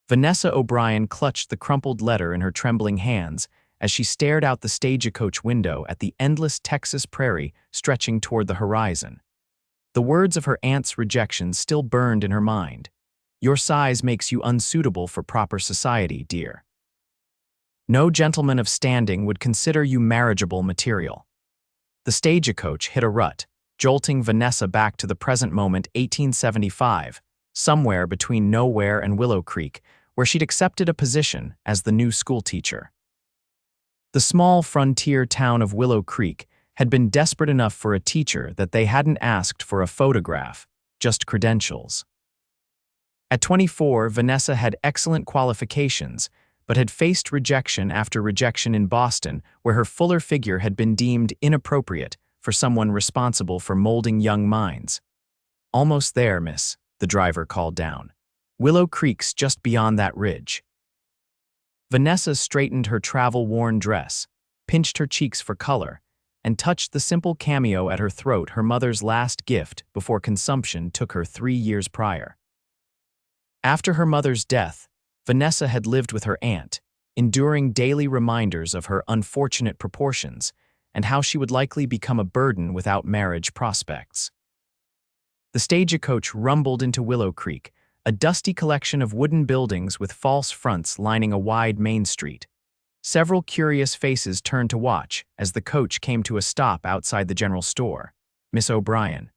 Vanessa O'Brien clutched the crumpled letter in her trembling hands as she stared out the stagecoach window at the endless Texas prairie stretching toward the horizon. The words of her aunt's rejection still burned in her mind. "Your size makes you unsuitable for proper society, dear. No gentleman of standing would consider you marriageable material." The stagecoach hit a rut, jolting Vanessa back to the present moment 1875, somewhere between nowhere and Willow Creek, where she'd accepted a position as the new schoolteacher. The small frontier town of Willow Creek had been desperate enough for a teacher that they hadn't asked for a photograph, just credentials. At 24, Vanessa had excellent qualifications, but had faced rejection after rejection in Boston, where her fuller figure had been deemed inappropriate for someone responsible for molding young minds. "Almost there, miss," the driver called down. "Willow Creek's just beyond that ridge." Vanessa straightened her travel-worn dress, pinched her cheeks for color, and touched the simple cameo at her throat, her mother's last gift before consumption took her 3 years prior. After her mother's death, Vanessa had lived with her aunt, enduring daily reminders of her unfortunate proportions and how she would likely become a burden without marriage prospects. The stagecoach rumbled into Willow Creek, a dusty collection of wooden buildings with false fronts lining a wide main street. Several curious faces turned to watch as the coach came to a stop outside the general store. Miss O'Brien.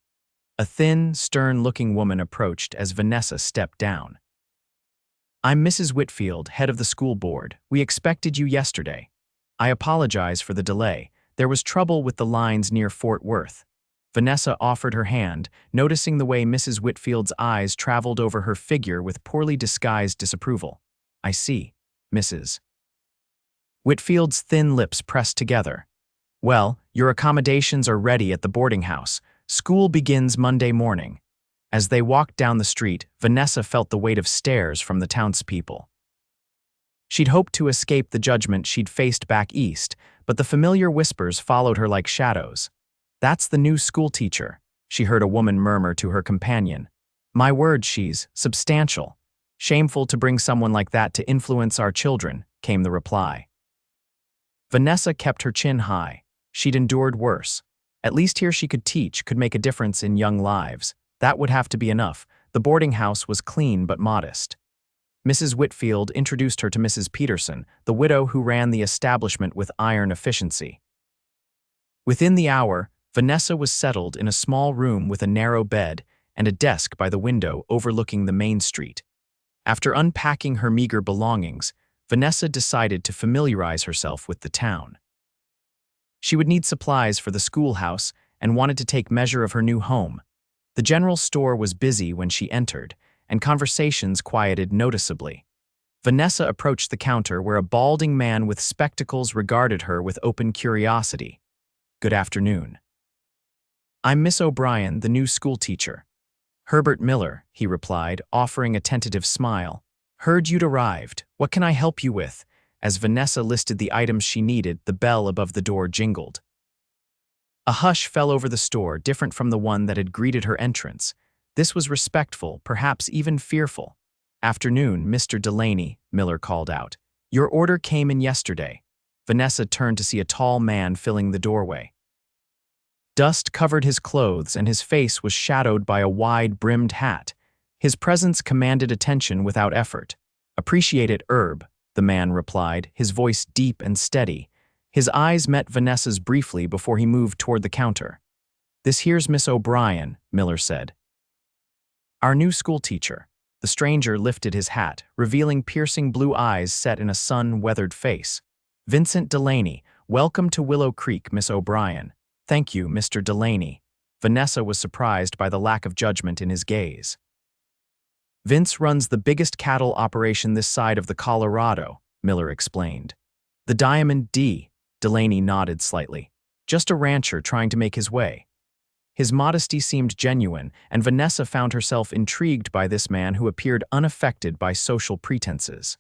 A thin, stern-looking woman approached as Vanessa stepped down. "I'm Mrs. Whitfield, head of the school board. We expected you yesterday. I apologize for the delay. There was trouble with the lines near Fort Worth." Vanessa offered her hand, noticing the way Mrs. Whitfield's eyes traveled over her figure with poorly disguised disapproval. "I see, Mrs." Whitfield's thin lips pressed together. "Well, your accommodations are ready at the boarding house. School begins Monday morning." As they walked down the street, Vanessa felt the weight of stares from the townspeople. She'd hoped to escape the judgment she'd faced back east, but the familiar whispers followed her like shadows. "That's the new schoolteacher," she heard a woman murmur to her companion. "My word, she's substantial. Shameful to bring someone like that to influence our children," came the reply. Vanessa kept her chin high. She'd endured worse. At least here she could teach, could make a difference in young lives. That would have to be enough. The boarding house was clean but modest. Mrs. Whitfield introduced her to Mrs. Peterson, the widow who ran the establishment with iron efficiency. Within the hour, Vanessa was settled in a small room with a narrow bed and a desk by the window overlooking the main street. After unpacking her meager belongings, Vanessa decided to familiarize herself with the town. She would need supplies for the schoolhouse and wanted to take measure of her new home. The general store was busy when she entered, and conversations quieted noticeably. Vanessa approached the counter where a balding man with spectacles regarded her with open curiosity. "Good afternoon." "I'm Miss O'Brien, the new schoolteacher." "Herbert Miller," he replied, offering a tentative smile. "Heard you'd arrived. What can I help you with?" As Vanessa listed the items she needed, the bell above the door jingled. A hush fell over the store, different from the one that had greeted her entrance. This was respectful, perhaps even fearful. "Afternoon, Mr. Delaney," Miller called out. "Your order came in yesterday." Vanessa turned to see a tall man filling the doorway. Dust covered his clothes and his face was shadowed by a wide-brimmed hat. His presence commanded attention without effort. "Appreciate it, Herb," the man replied, his voice deep and steady. His eyes met Vanessa's briefly before he moved toward the counter. "This here's Miss O'Brien," Miller said. "Our new schoolteacher." The stranger lifted his hat, revealing piercing blue eyes set in a sun-weathered face. "Vincent Delaney, welcome to Willow Creek, Miss O'Brien." "Thank you, Mr. Delaney." Vanessa was surprised by the lack of judgment in his gaze. "Vince runs the biggest cattle operation this side of the Colorado," Miller explained. "The Diamond D," Delaney nodded slightly. "Just a rancher trying to make his way." His modesty seemed genuine, and Vanessa found herself intrigued by this man who appeared unaffected by social pretenses.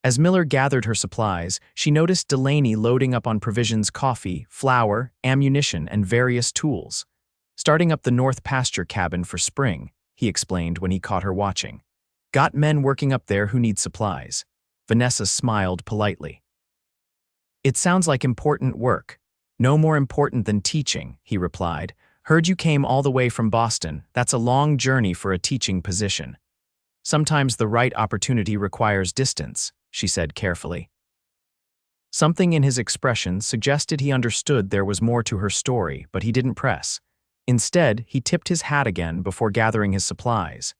As Miller gathered her supplies, she noticed Delaney loading up on provisions: coffee, flour, ammunition, and various tools. "Starting up the north pasture cabin for spring," he explained when he caught her watching. Got men working up there who need supplies. Vanessa smiled politely. It sounds like important work. No more important than teaching, he replied. Heard you came all the way from Boston. That's a long journey for a teaching position. Sometimes the right opportunity requires distance, she said carefully. Something in his expression suggested he understood there was more to her story, but he didn't press. Instead, he tipped his hat again before gathering his supplies.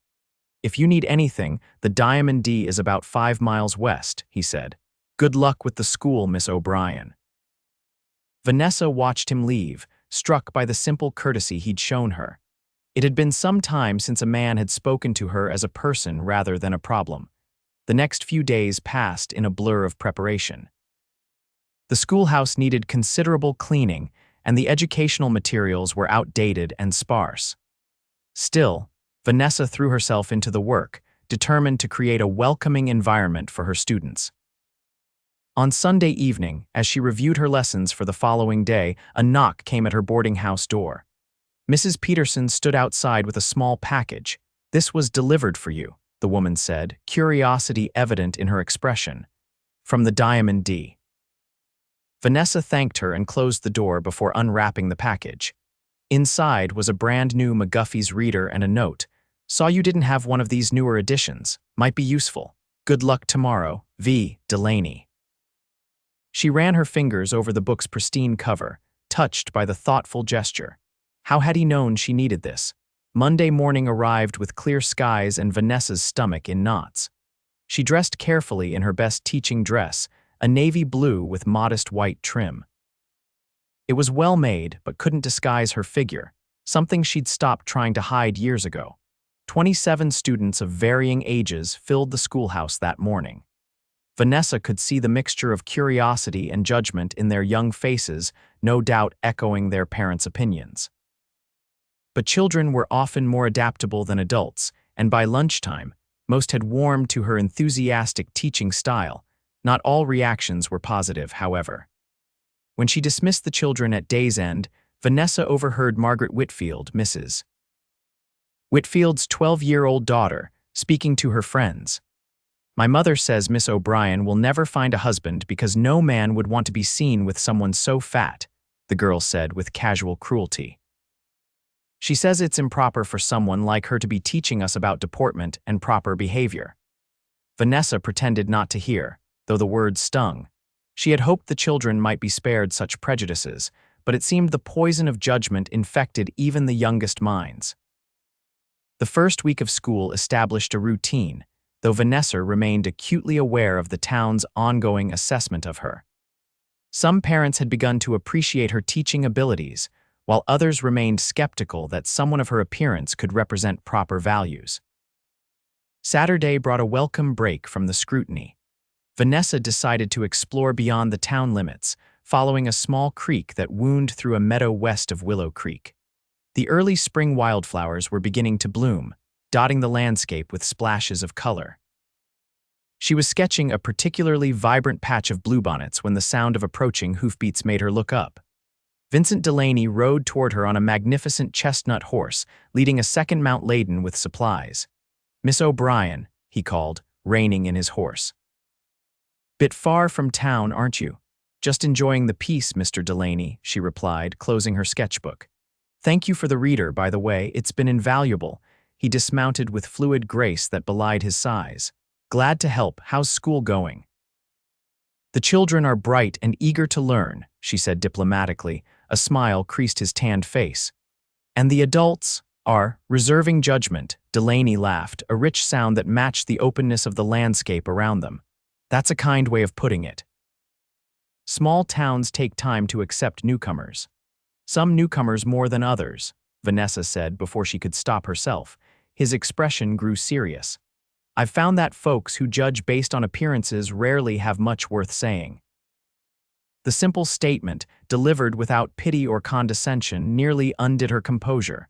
If you need anything, the Diamond D is about 5 miles west, he said. Good luck with the school, Miss O'Brien. Vanessa watched him leave, struck by the simple courtesy he'd shown her. It had been some time since a man had spoken to her as a person rather than a problem. The next few days passed in a blur of preparation. The schoolhouse needed considerable cleaning, and the educational materials were outdated and sparse. Still, Vanessa threw herself into the work, determined to create a welcoming environment for her students. On Sunday evening, as she reviewed her lessons for the following day, a knock came at her boarding house door. Mrs. Peterson stood outside with a small package. This was delivered for you, the woman said, curiosity evident in her expression. From the Diamond D. Vanessa thanked her and closed the door before unwrapping the package. Inside was a brand-new McGuffey's reader and a note. Saw you didn't have one of these newer editions. Might be useful. Good luck tomorrow, V. Delaney. She ran her fingers over the book's pristine cover, touched by the thoughtful gesture. How had he known she needed this? Monday morning arrived with clear skies and Vanessa's stomach in knots. She dressed carefully in her best teaching dress, a navy blue with modest white trim. It was well made, but couldn't disguise her figure, something she'd stopped trying to hide years ago. 27 students of varying ages filled the schoolhouse that morning. Vanessa could see the mixture of curiosity and judgment in their young faces, no doubt echoing their parents' opinions. But children were often more adaptable than adults, and by lunchtime, most had warmed to her enthusiastic teaching style. Not all reactions were positive, however. When she dismissed the children at day's end, Vanessa overheard Margaret Whitfield, Mrs. Whitfield's 12-year-old daughter, speaking to her friends. My mother says Miss O'Brien will never find a husband because no man would want to be seen with someone so fat, the girl said with casual cruelty. She says it's improper for someone like her to be teaching us about deportment and proper behavior. Vanessa pretended not to hear, though the words stung. She had hoped the children might be spared such prejudices, but it seemed the poison of judgment infected even the youngest minds. The first week of school established a routine, though Vanessa remained acutely aware of the town's ongoing assessment of her. Some parents had begun to appreciate her teaching abilities, while others remained skeptical that someone of her appearance could represent proper values. Saturday brought a welcome break from the scrutiny. Vanessa decided to explore beyond the town limits, following a small creek that wound through a meadow west of Willow Creek. The early spring wildflowers were beginning to bloom, dotting the landscape with splashes of color. She was sketching a particularly vibrant patch of bluebonnets when the sound of approaching hoofbeats made her look up. Vincent Delaney rode toward her on a magnificent chestnut horse, leading a second mount laden with supplies. Miss O'Brien, he called, reining in his horse. Bit far from town, aren't you? Just enjoying the peace, Mr. Delaney, she replied, closing her sketchbook. Thank you for the reader, by the way, it's been invaluable. He dismounted with fluid grace that belied his size. Glad to help. How's school going? The children are bright and eager to learn, she said diplomatically. A smile creased his tanned face. And the adults are reserving judgment, Delaney laughed, a rich sound that matched the openness of the landscape around them. That's a kind way of putting it. Small towns take time to accept newcomers. Some newcomers more than others, Vanessa said before she could stop herself. His expression grew serious. I've found that folks who judge based on appearances rarely have much worth saying. The simple statement, delivered without pity or condescension, nearly undid her composure.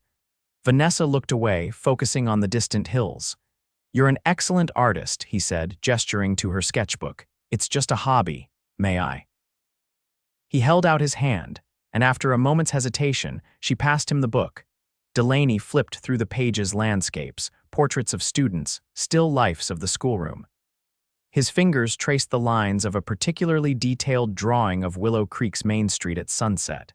Vanessa looked away, focusing on the distant hills. You're an excellent artist, he said, gesturing to her sketchbook. It's just a hobby, may I? He held out his hand, and after a moment's hesitation, she passed him the book. Delaney flipped through the page's landscapes, portraits of students, still lifes of the schoolroom. His fingers traced the lines of a particularly detailed drawing of Willow Creek's Main Street at sunset.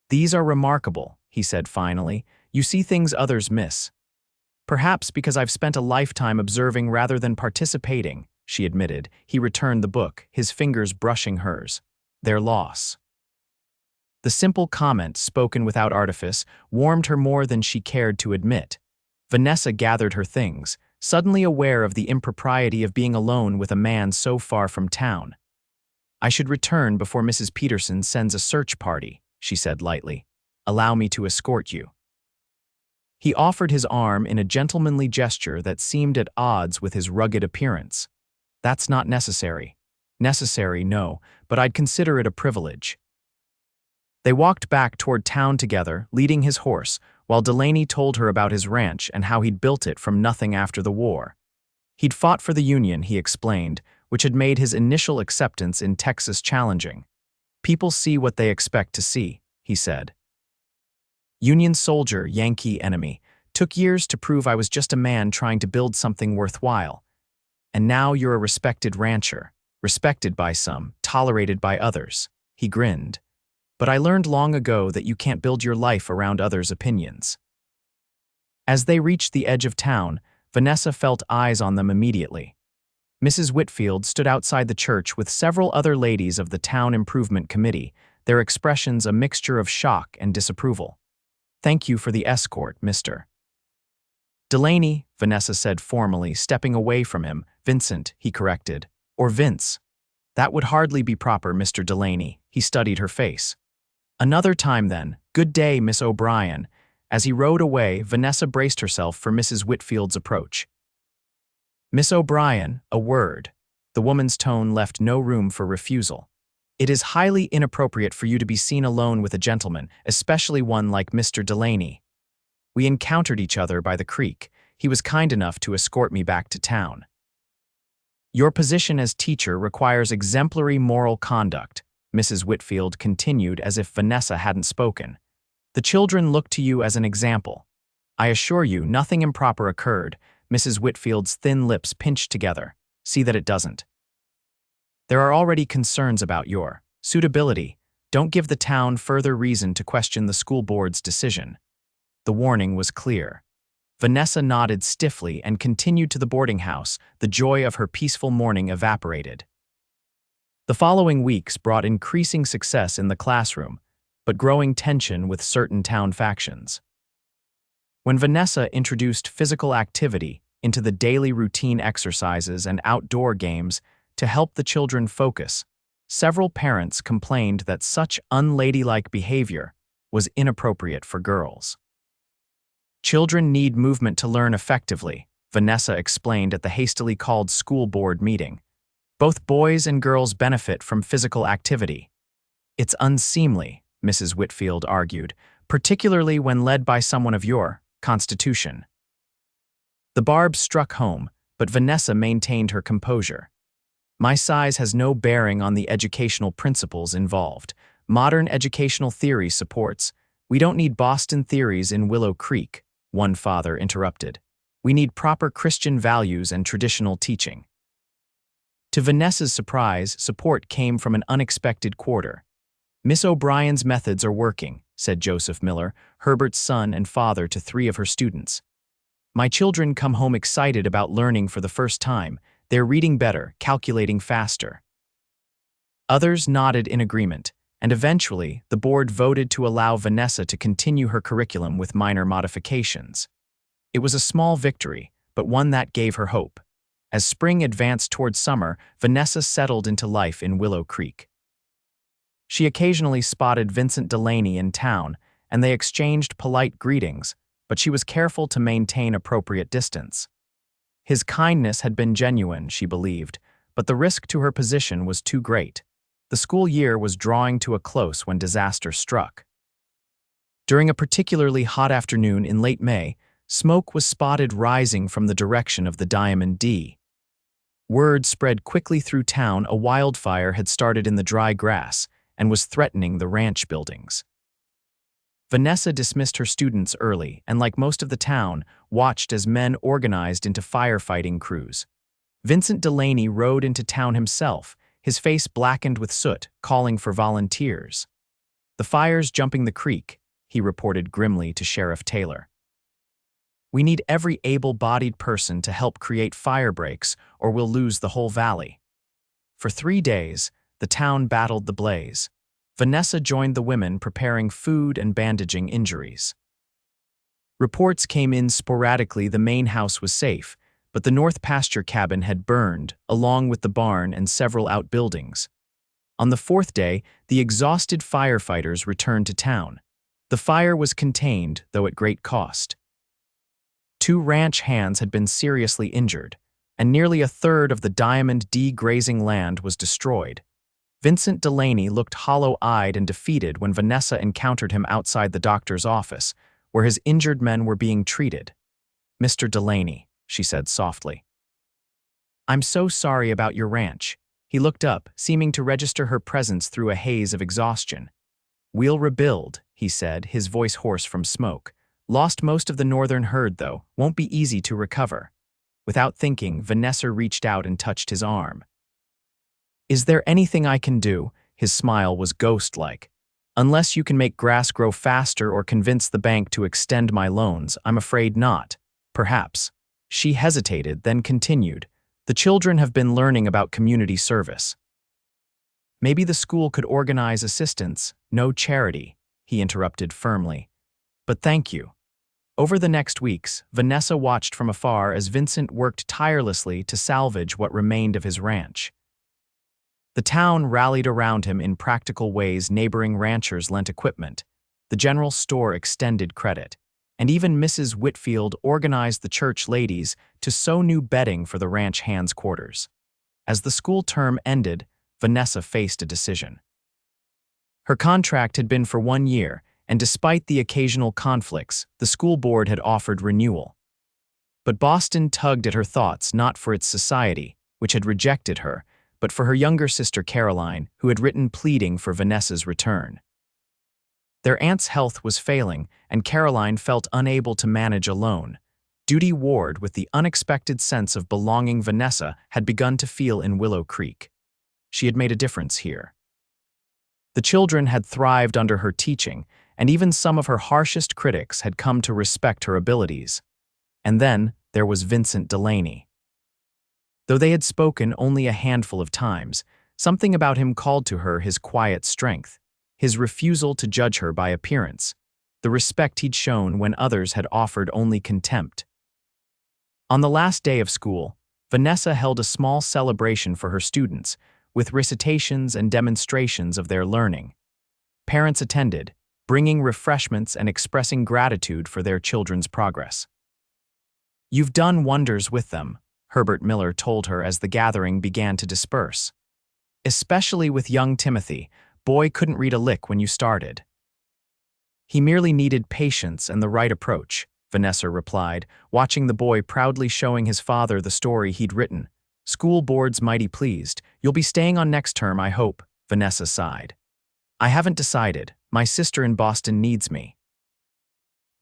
"These are remarkable," he said finally. "You see things others miss." "Perhaps because I've spent a lifetime observing rather than participating," she admitted. He returned the book, his fingers brushing hers. "Their loss." The simple comment, spoken without artifice, warmed her more than she cared to admit. Vanessa gathered her things, suddenly aware of the impropriety of being alone with a man so far from town. "I should return before Mrs. Peterson sends a search party," she said lightly. "Allow me to escort you." He offered his arm in a gentlemanly gesture that seemed at odds with his rugged appearance. "That's not necessary." "Necessary, no, but I'd consider it a privilege." They walked back toward town together, leading his horse, while Delaney told her about his ranch and how he'd built it from nothing after the war. He'd fought for the Union, he explained, which had made his initial acceptance in Texas challenging. "People see what they expect to see," he said. "Union soldier, Yankee enemy. Took years to prove I was just a man trying to build something worthwhile. And now you're a respected rancher, respected by some, tolerated by others." He grinned. "But I learned long ago that you can't build your life around others' opinions." As they reached the edge of town, Vanessa felt eyes on them immediately. Mrs. Whitfield stood outside the church with several other ladies of the Town Improvement Committee, their expressions a mixture of shock and disapproval. "Thank you for the escort, Mr. Delaney," Vanessa said formally, stepping away from him. "Vincent," he corrected. "Or Vince." "That would hardly be proper, Mr. Delaney." He studied her face. "Another time then. Good day, Miss O'Brien." As he rode away, Vanessa braced herself for Mrs. Whitfield's approach. "Miss O'Brien, a word." The woman's tone left no room for refusal. "It is highly inappropriate for you to be seen alone with a gentleman, especially one like Mr. Delaney. We encountered each other by the creek. He was kind enough to escort me back to town. Your position as teacher requires exemplary moral conduct," Mrs. Whitfield continued as if Vanessa hadn't spoken. "The children look to you as an example. I assure you nothing improper occurred." Mrs. Whitfield's thin lips pinched together. "See that it doesn't. There are already concerns about your suitability. Don't give the town further reason to question the school board's decision." The warning was clear. Vanessa nodded stiffly and continued to the boarding house. The joy of her peaceful morning evaporated. The following weeks brought increasing success in the classroom, but growing tension with certain town factions. When Vanessa introduced physical activity into the daily routine exercises and outdoor games to help the children focus, several parents complained that such unladylike behavior was inappropriate for girls. "Children need movement to learn effectively," Vanessa explained at the hastily called school board meeting. "Both boys and girls benefit from physical activity." "It's unseemly," Mrs. Whitfield argued, "particularly when led by someone of your constitution." The barbs struck home, but Vanessa maintained her composure. "My size has no bearing on the educational principles involved. Modern educational theory supports. We don't need Boston theories in Willow Creek," one father interrupted. "We need proper Christian values and traditional teaching." To Vanessa's surprise, support came from an unexpected quarter. "Miss O'Brien's methods are working," said Joseph Miller, Herbert's son and father to 3 of her students. "My children come home excited about learning for the first time. They're reading better, calculating faster." Others nodded in agreement, and eventually the board voted to allow Vanessa to continue her curriculum with minor modifications. It was a small victory, but one that gave her hope. As spring advanced toward summer, Vanessa settled into life in Willow Creek. She occasionally spotted Vincent Delaney in town, and they exchanged polite greetings, but she was careful to maintain appropriate distance. His kindness had been genuine, she believed, but the risk to her position was too great. The school year was drawing to a close when disaster struck. During a particularly hot afternoon in late May, smoke was spotted rising from the direction of the Diamond D. Word spread quickly through town a wildfire had started in the dry grass and was threatening the ranch buildings. Vanessa dismissed her students early and, like most of the town, watched as men organized into firefighting crews. Vincent Delaney rode into town himself, his face blackened with soot, calling for volunteers. "The fire's jumping the creek," he reported grimly to Sheriff Taylor. "We need every able-bodied person to help create fire breaks, or we'll lose the whole valley." For 3 days, the town battled the blaze. Vanessa joined the women preparing food and bandaging injuries. Reports came in sporadically the main house was safe, but the north pasture cabin had burned, along with the barn and several outbuildings. On the 4th day, the exhausted firefighters returned to town. The fire was contained, though at great cost. 2 ranch hands had been seriously injured, and nearly a third of the Diamond D grazing land was destroyed. Vincent Delaney looked hollow-eyed and defeated when Vanessa encountered him outside the doctor's office, where his injured men were being treated. "Mr. Delaney," she said softly, "I'm so sorry about your ranch." He looked up, seeming to register her presence through a haze of exhaustion. "We'll rebuild," he said, his voice hoarse from smoke. "Lost most of the northern herd, though. Won't be easy to recover." Without thinking, Vanessa reached out and touched his arm. "Is there anything I can do?" His smile was ghost-like. "Unless you can make grass grow faster or convince the bank to extend my loans, I'm afraid not. Perhaps." She hesitated, then continued. "The children have been learning about community service." "Maybe the school could organize assistance, no charity," he interrupted firmly. "But thank you." Over the next weeks, Vanessa watched from afar as Vincent worked tirelessly to salvage what remained of his ranch. The town rallied around him in practical ways. Neighboring ranchers lent equipment, the general store extended credit, and even Mrs. Whitfield organized the church ladies to sew new bedding for the ranch hands' quarters. As the school term ended, Vanessa faced a decision. Her contract had been for 1 year, and despite the occasional conflicts, the school board had offered renewal. But Boston tugged at her thoughts, not for its society, which had rejected her, but for her younger sister Caroline, who had written pleading for Vanessa's return. Their aunt's health was failing, and Caroline felt unable to manage alone. Duty warred with the unexpected sense of belonging Vanessa had begun to feel in Willow Creek. She had made a difference here. The children had thrived under her teaching, and even some of her harshest critics had come to respect her abilities. And then there was Vincent Delaney. Though they had spoken only a handful of times, something about him called to her his quiet strength, his refusal to judge her by appearance, the respect he'd shown when others had offered only contempt. On the last day of school, Vanessa held a small celebration for her students, with recitations and demonstrations of their learning. Parents attended, bringing refreshments and expressing gratitude for their children's progress. "You've done wonders with them," Herbert Miller told her as the gathering began to disperse. "Especially with young Timothy. Boy couldn't read a lick when you started." "He merely needed patience and the right approach," Vanessa replied, watching the boy proudly showing his father the story he'd written. "School board's mighty pleased. You'll be staying on next term, I hope," Vanessa sighed. "I haven't decided. My sister in Boston needs me."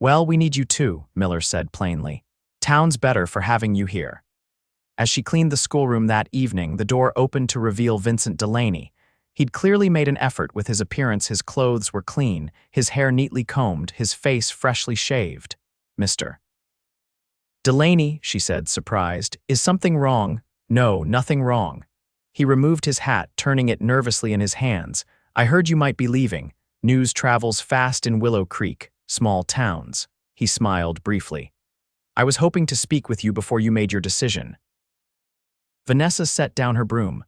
"Well, we need you too," Miller said plainly. "Town's better for having you here." As she cleaned the schoolroom that evening, the door opened to reveal Vincent Delaney. He'd clearly made an effort with his appearance. His clothes were clean, his hair neatly combed, his face freshly shaved. "Mr. Delaney," she said, surprised. "Is something wrong?" "No, nothing wrong." He removed his hat, turning it nervously in his hands. "I heard you might be leaving. News travels fast in Willow Creek, small towns." He smiled briefly. "I was hoping to speak with you before you made your decision." Vanessa set down her broom.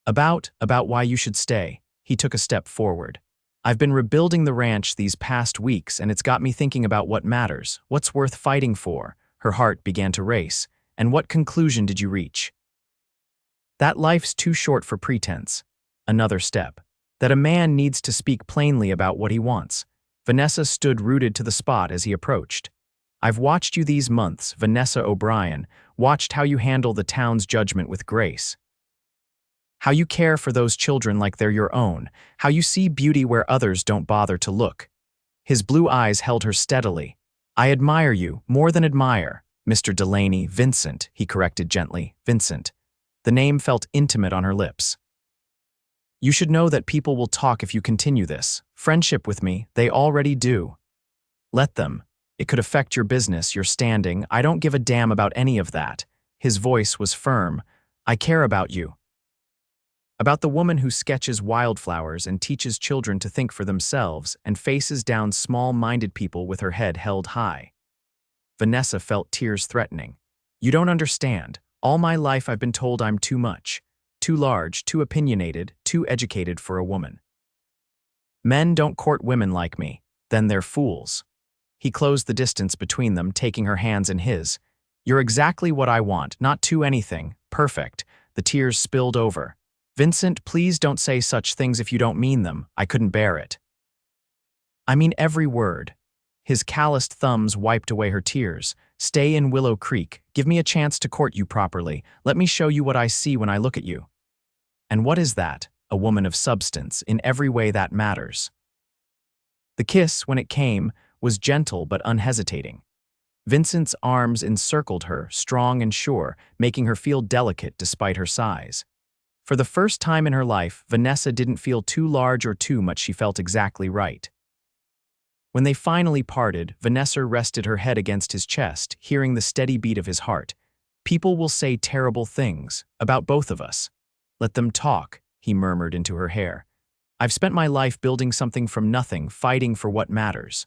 About why you should stay." He took a step forward. "I've been rebuilding the ranch these past weeks, and it's got me thinking about what matters, what's worth fighting for." Her heart began to race. "And what conclusion did you reach?" "That life's too short for pretense." Another step. "That a man needs to speak plainly about what he wants." Vanessa stood rooted to the spot as he approached. "I've watched you these months, Vanessa O'Brien, watched how you handle the town's judgment with grace. How you care for those children like they're your own, how you see beauty where others don't bother to look. His blue eyes held her steadily. I admire you, more than admire. Mr. Delaney, Vincent, he corrected gently. Vincent. The name felt intimate on her lips. You should know that people will talk if you continue this. Friendship with me, they already do. Let them. It could affect your business, your standing. I don't give a damn about any of that. His voice was firm. I care about you. About the woman who sketches wildflowers and teaches children to think for themselves and faces down small-minded people with her head held high. Vanessa felt tears threatening. You don't understand. All my life I've been told I'm too much, too large, too opinionated, too educated for a woman. Men don't court women like me. Then they're fools. He closed the distance between them, taking her hands in his. You're exactly what I want, not too anything. Perfect. The tears spilled over. Vincent, please don't say such things if you don't mean them. I couldn't bear it. I mean every word. His calloused thumbs wiped away her tears. Stay in Willow Creek. Give me a chance to court you properly. Let me show you what I see when I look at you. And what is that? A woman of substance, in every way that matters. The kiss, when it came, was gentle but unhesitating. Vincent's arms encircled her, strong and sure, making her feel delicate despite her size. For the first time in her life, Vanessa didn't feel too large or too much. She felt exactly right. When they finally parted, Vanessa rested her head against his chest, hearing the steady beat of his heart. People will say terrible things about both of us. Let them talk, he murmured into her hair. I've spent my life building something from nothing, fighting for what matters.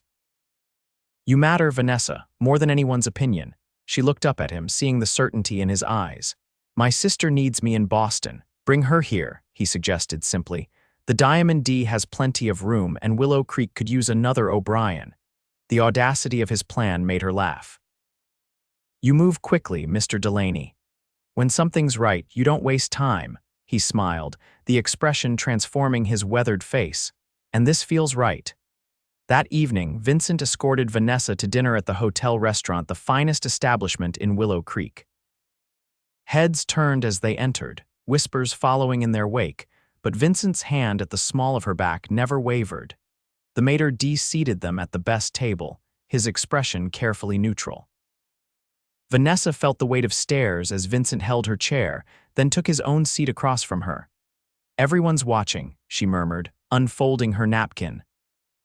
You matter, Vanessa, more than anyone's opinion. She looked up at him, seeing the certainty in his eyes. My sister needs me in Boston. Bring her here, he suggested simply. The Diamond D has plenty of room, and Willow Creek could use another O'Brien. The audacity of his plan made her laugh. You move quickly, Mr. Delaney. When something's right, you don't waste time, he smiled, the expression transforming his weathered face. And this feels right. That evening, Vincent escorted Vanessa to dinner at the hotel restaurant, the finest establishment in Willow Creek. Heads turned as they entered, whispers following in their wake, but Vincent's hand at the small of her back never wavered. The maitre d' seated them at the best table, his expression carefully neutral. Vanessa felt the weight of stares as Vincent held her chair, then took his own seat across from her. Everyone's watching, she murmured, unfolding her napkin.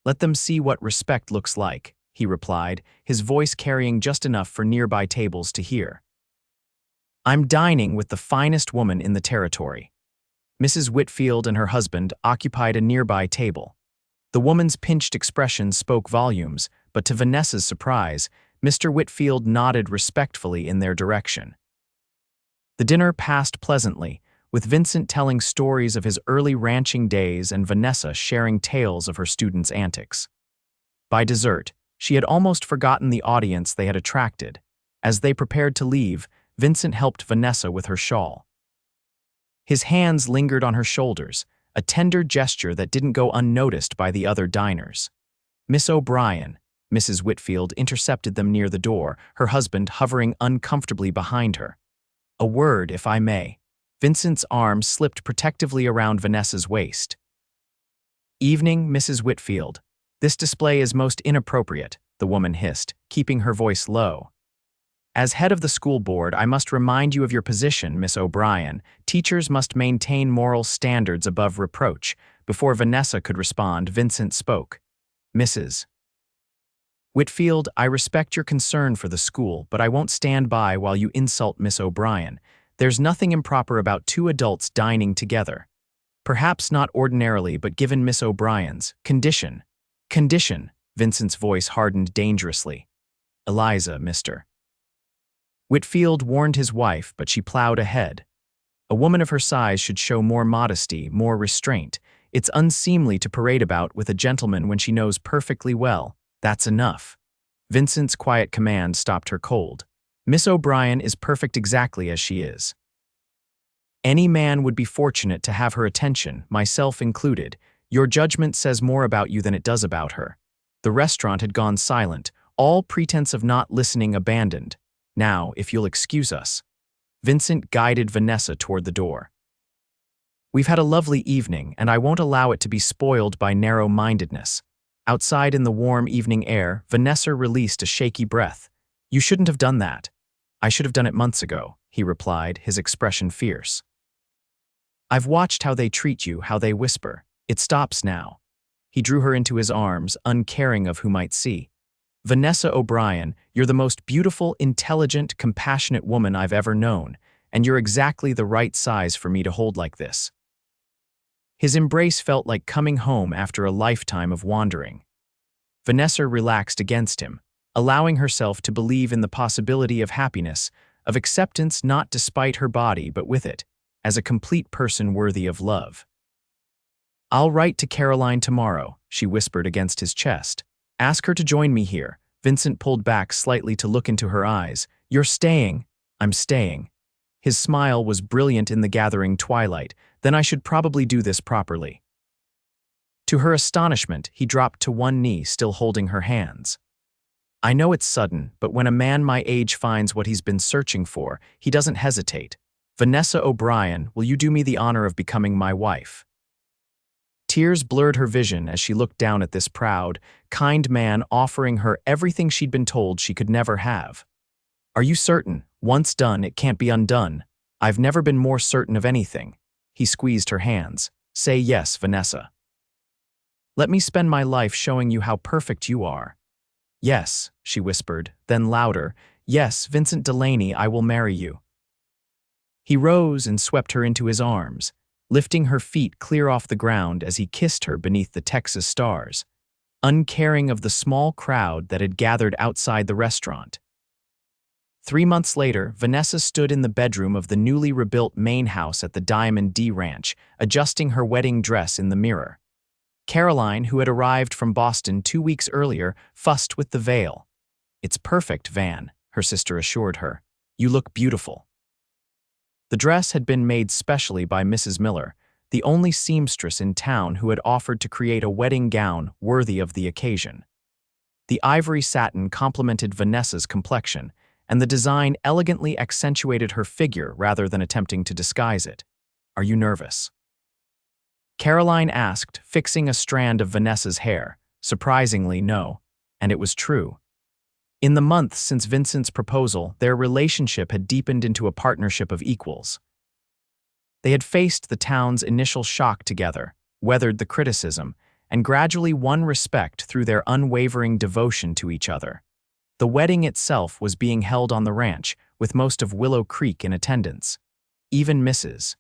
Let them see what respect looks like, he replied, his voice carrying just enough for nearby tables to hear. I'm dining with the finest woman in the territory. Mrs. Whitfield and her husband occupied a nearby table. The woman's pinched expression spoke volumes, but to Vanessa's surprise, Mr. Whitfield nodded respectfully in their direction. The dinner passed pleasantly, with Vincent telling stories of his early ranching days and Vanessa sharing tales of her students' antics. By dessert, she had almost forgotten the audience they had attracted. As they prepared to leave, Vincent helped Vanessa with her shawl. His hands lingered on her shoulders, a tender gesture that didn't go unnoticed by the other diners. Miss O'Brien, Mrs. Whitfield intercepted them near the door, her husband hovering uncomfortably behind her. A word, if I may. Vincent's arm slipped protectively around Vanessa's waist. Evening, Mrs. Whitfield. This display is most inappropriate, the woman hissed, keeping her voice low. As head of the school board, I must remind you of your position, Miss O'Brien. Teachers must maintain moral standards above reproach. Before Vanessa could respond, Vincent spoke. Mrs. Whitfield, I respect your concern for the school, but I won't stand by while you insult Miss O'Brien. There's nothing improper about two adults dining together. Perhaps not ordinarily, but given Miss O'Brien's condition. Condition, Vincent's voice hardened dangerously. Eliza, Mr. Whitfield warned his wife, but she plowed ahead. A woman of her size should show more modesty, more restraint. It's unseemly to parade about with a gentleman when she knows perfectly well. That's enough. Vincent's quiet command stopped her cold. Miss O'Brien is perfect exactly as she is. Any man would be fortunate to have her attention, myself included. Your judgment says more about you than it does about her. The restaurant had gone silent, all pretense of not listening abandoned. Now, if you'll excuse us. Vincent guided Vanessa toward the door. We've had a lovely evening, and I won't allow it to be spoiled by narrow-mindedness. Outside in the warm evening air, Vanessa released a shaky breath. "You shouldn't have done that." "I should have done it months ago," he replied, his expression fierce. "I've watched how they treat you, how they whisper. It stops now." He drew her into his arms, uncaring of who might see. "Vanessa O'Brien, you're the most beautiful, intelligent, compassionate woman I've ever known, and you're exactly the right size for me to hold like this." His embrace felt like coming home after a lifetime of wandering. Vanessa relaxed against him, allowing herself to believe in the possibility of happiness, of acceptance not despite her body but with it, as a complete person worthy of love. "I'll write to Caroline tomorrow," she whispered against his chest. "Ask her to join me here." Vincent pulled back slightly to look into her eyes. "You're staying." "I'm staying." His smile was brilliant in the gathering twilight. "Then I should probably do this properly." To her astonishment, he dropped to one knee, still holding her hands. "I know it's sudden, but when a man my age finds what he's been searching for, he doesn't hesitate. Vanessa O'Brien, will you do me the honor of becoming my wife?" Tears blurred her vision as she looked down at this proud, kind man offering her everything she'd been told she could never have. "Are you certain? Once done, it can't be undone." "I've never been more certain of anything." He squeezed her hands. "Say yes, Vanessa. Let me spend my life showing you how perfect you are." "Yes," she whispered, then louder, "Yes, Vincent Delaney, I will marry you." He rose and swept her into his arms, lifting her feet clear off the ground as he kissed her beneath the Texas stars, uncaring of the small crowd that had gathered outside the restaurant. 3 months later, Vanessa stood in the bedroom of the newly rebuilt main house at the Diamond D Ranch, adjusting her wedding dress in the mirror. Caroline, who had arrived from Boston 2 weeks earlier, fussed with the veil. "It's perfect, Van," her sister assured her. "You look beautiful." The dress had been made specially by Mrs. Miller, the only seamstress in town who had offered to create a wedding gown worthy of the occasion. The ivory satin complemented Vanessa's complexion, and the design elegantly accentuated her figure rather than attempting to disguise it. "Are you nervous?" Caroline asked, fixing a strand of Vanessa's hair. Surprisingly, no. And it was true. In the months since Vincent's proposal, their relationship had deepened into a partnership of equals. They had faced the town's initial shock together, weathered the criticism, and gradually won respect through their unwavering devotion to each other. The wedding itself was being held on the ranch, with most of Willow Creek in attendance. Even Mrs.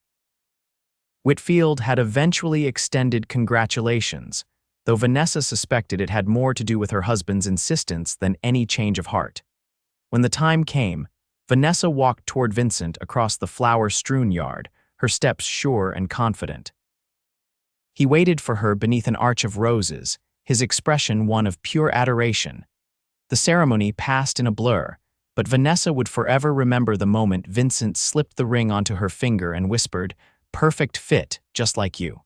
Whitfield had eventually extended congratulations, though Vanessa suspected it had more to do with her husband's insistence than any change of heart. When the time came, Vanessa walked toward Vincent across the flower-strewn yard, her steps sure and confident. He waited for her beneath an arch of roses, his expression one of pure adoration. The ceremony passed in a blur, but Vanessa would forever remember the moment Vincent slipped the ring onto her finger and whispered, "Perfect fit, just like you."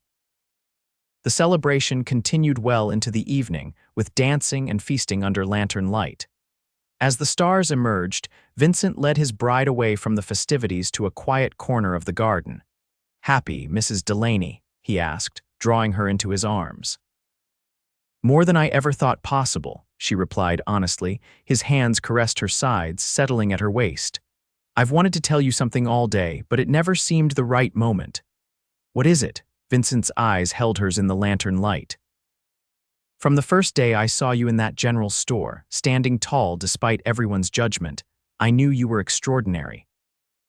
The celebration continued well into the evening, with dancing and feasting under lantern light. As the stars emerged, Vincent led his bride away from the festivities to a quiet corner of the garden. "Happy, Mrs. Delaney?" he asked, drawing her into his arms. "More than I ever thought possible," she replied honestly. His hands caressed her sides, settling at her waist. "I've wanted to tell you something all day, but it never seemed the right moment." "What is it?" Vincent's eyes held hers in the lantern light. "From the first day I saw you in that general store, standing tall despite everyone's judgment, I knew you were extraordinary.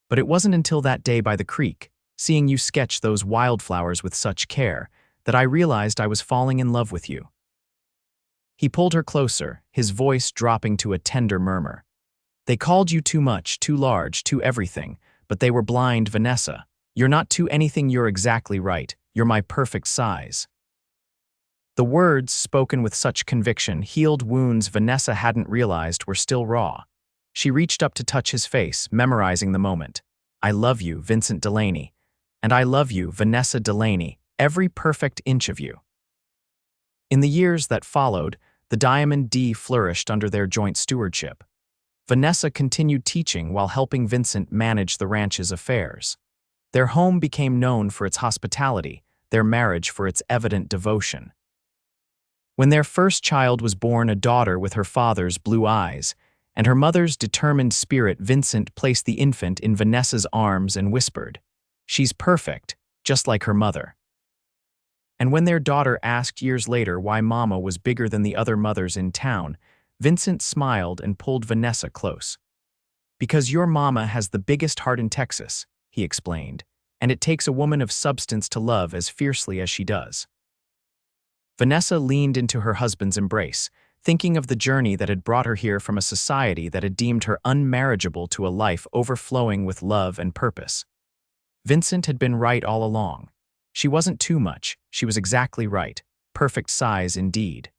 But it wasn't until that day by the creek, seeing you sketch those wildflowers with such care, that I realized I was falling in love with you." He pulled her closer, his voice dropping to a tender murmur. "They called you too much, too large, too everything, but they were blind, Vanessa. You're not too anything, you're exactly right. You're my perfect size." The words, spoken with such conviction, healed wounds Vanessa hadn't realized were still raw. She reached up to touch his face, memorizing the moment. "I love you, Vincent Delaney. And I love you, Vanessa Delaney, every perfect inch of you." In the years that followed, the Diamond D flourished under their joint stewardship. Vanessa continued teaching while helping Vincent manage the ranch's affairs. Their home became known for its hospitality, their marriage for its evident devotion. When their first child was born, a daughter with her father's blue eyes, and her mother's determined spirit, Vincent placed the infant in Vanessa's arms and whispered, "She's perfect, just like her mother." And when their daughter asked years later why Mama was bigger than the other mothers in town, Vincent smiled and pulled Vanessa close. "Because your mama has the biggest heart in Texas," he explained, "and it takes a woman of substance to love as fiercely as she does." Vanessa leaned into her husband's embrace, thinking of the journey that had brought her here from a society that had deemed her unmarriageable to a life overflowing with love and purpose. Vincent had been right all along. She wasn't too much, she was exactly right, perfect size indeed.